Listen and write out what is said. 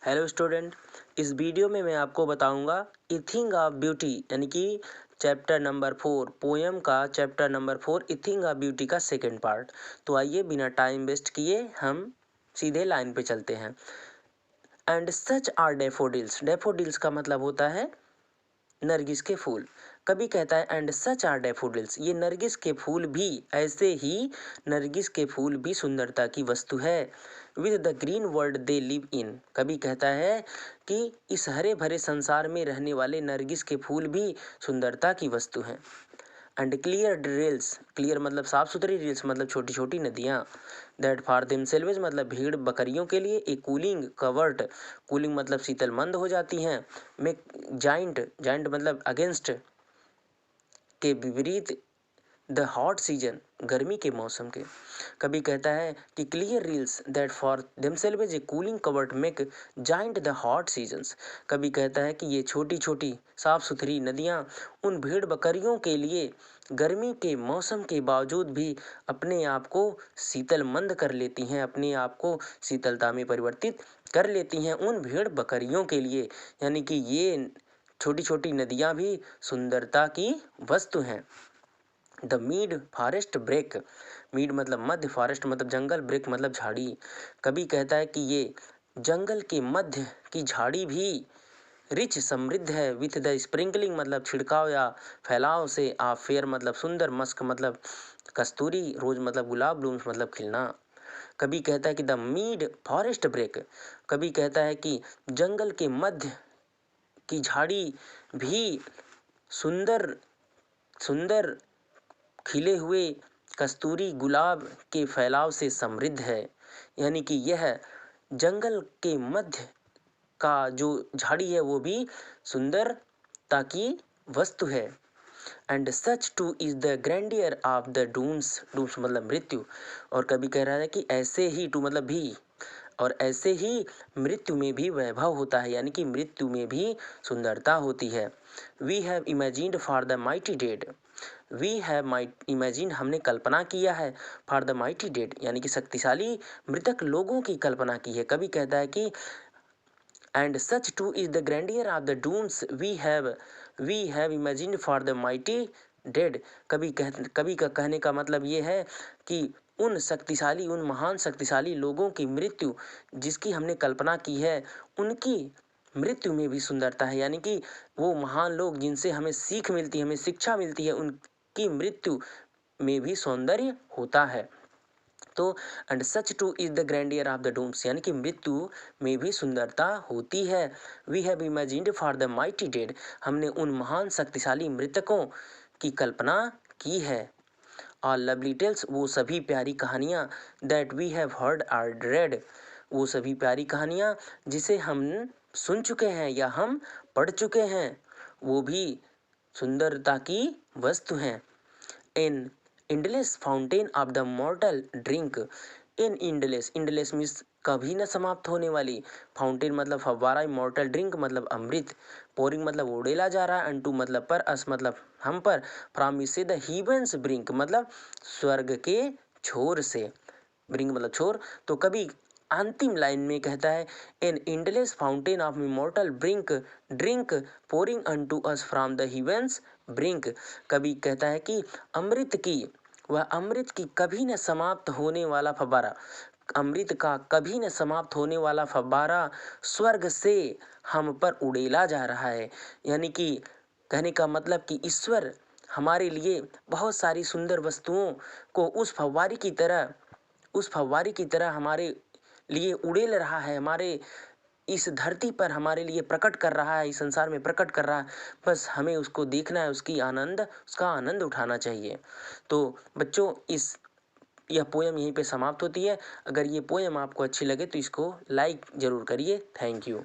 Hello student, इस video में मैं आपको बताऊंगा ए थिंग ऑफ ब्यूटी यानी कि चैप्टर नंबर 4 पोएम का chapter number 4 a thing of beauty का सेकंड पार्ट। तो आइए बिना टाइम वेस्ट किए हम सीधे लाइन पे चलते हैं। And such are daffodils. Daffodils का मतलब होता है नरगिस के फूल। कभी कहता है एंड सच आर डैफोडिल्स, ये नरगिस के फूल भी, ऐसे ही नरगिस के फूल भी सुंदरता की वस्तु है। With the green world they live in. कभी कहता है कि इस हरे भरे संसार में रहने वाले नरगिस के फूल भी सुंदरता की वस्तु हैं। एंड क्लियर ड्रिल्स, क्लियर मतलब साफ सुथरी, ड्रिल्स मतलब छोटी छोटी नदियाँ। दैट फॉर देम सेल्वेज मतलब भीड़ बकरियों के लिए। ए कूलिंग कवर्ट, कूलिंग मतलब शीतल मंद हो जाती हैं। में जाइंट, जाइंट मतलब अगेंस्ट के विपरीत। द हॉट सीजन गर्मी के मौसम के। कभी कहता है कि clear reels that for themselves a cooling covert make giant the hot seasons. कभी कहता है कि ये छोटी छोटी साफ सुथरी नदियाँ उन भेड़ बकरियों के लिए गर्मी के मौसम के बावजूद भी अपने आप को शीतल मंद कर लेती हैं, अपने आप को शीतलता में परिवर्तित कर लेती हैं उन भेड़ बकरियों के लिए। यानी कि ये छोटी छोटी नदियाँ भी सुंदरता की वस्तु हैं। The mid forest break, mid मतलब मध्य, फॉरेस्ट मतलब जंगल, ब्रेक मतलब झाड़ी। कभी कहता है कि ये जंगल के मध्य की झाड़ी भी रिच समृद्ध है। विथ द स्प्रिंकलिंग मतलब छिड़काव या फैलाव से। आ फेयर मतलब सुंदर, मस्क मतलब कस्तूरी, रोज मतलब गुलाब, ब्लूम्स मतलब खिलना। कभी कहता है कि द मीड फॉरेस्ट ब्रेक, कभी कहता है कि जंगल के मध्य की झाड़ी भी सुंदर सुंदर खिले हुए कस्तूरी गुलाब के फैलाव से समृद्ध है। यानी कि यह जंगल के मध्य का जो झाड़ी है वो भी सुंदरता की वस्तु है। And such too is the grandeur of the dooms, dooms मतलब मृत्यु। और कभी कह रहा है कि ऐसे ही, टू मतलब भी, और ऐसे ही मृत्यु में भी वैभव होता है, यानी कि मृत्यु में भी सुंदरता होती है। We have imagined for the mighty dead, we have might imagine हमने कल्पना किया है, फॉर द माइटी डेड यानी कि शक्तिशाली मृतक लोगों की कल्पना की है। कभी कहता है कि and such too is the grandeur of the dooms we have imagined for the mighty dead. कभी का कहने का मतलब ये है कि उन शक्तिशाली, उन महान शक्तिशाली लोगों की मृत्यु जिसकी हमने कल्पना की है, उनकी मृत्यु में भी सुंदरता है। यानी कि वो महान लोग जिनसे हमें सीख मिलती है, हमें शिक्षा मिलती है, उनकी मृत्यु में भी सौंदर्य होता है। तो and such too is the grandeur of the dooms यानी कि मृत्यु में भी सुंदरता होती है। We have imagined for the mighty dead, हमने उन महान शक्तिशाली मृतकों की कल्पना की है। और लवली टेल्स वो सभी प्यारी कहानियाँ, that we have heard or read, वो सभी प्यारी कहानियाँ जिसे हम सुन चुके हैं या हम पढ़ चुके हैं, वो भी सुंदरता की वस्तु हैं। In endless fountain of the mortal drink, in endless, endless means कभी न समाप्त होने वाली, फाउंटेन मतलब फव्वारा, इमॉर्टल ड्रिंक मतलब अमृत, पोरिंग मतलब उड़ेला जा रहा है, अनटू मतलब पर, अस मतलब हम पर, फ्रॉम से द हीवेंस ब्रिंक मतलब स्वर्ग के छोर से, ब्रिंक मतलब छोर। तो कभी अंतिम लाइन में कहता है an endless fountain of immortal brink drink pouring unto us from the heavens brink. कभी कहता है कि अमृत की, वह अमृत की कभी न समाप्त होने वाला फव्वारा, अमृत का कभी न समाप्त होने वाला फव्वारा स्वर्ग से हम पर उड़ेला जा रहा है। यानी कि कहने का मतलब कि ईश्वर हमारे लिए बहुत सारी सुंदर वस्तुओं को उस फव्वारे की तरह हमारे लिए उड़ेल रहा है, हमारे इस धरती पर हमारे लिए प्रकट कर रहा है, इस संसार में प्रकट कर रहा है। बस हमें उसको देखना है, उसका आनंद उठाना चाहिए। तो बच्चों यह पोएम यहीं पे समाप्त होती है। अगर ये पोएम आपको अच्छी लगे तो इसको लाइक ज़रूर करिए। Thank you.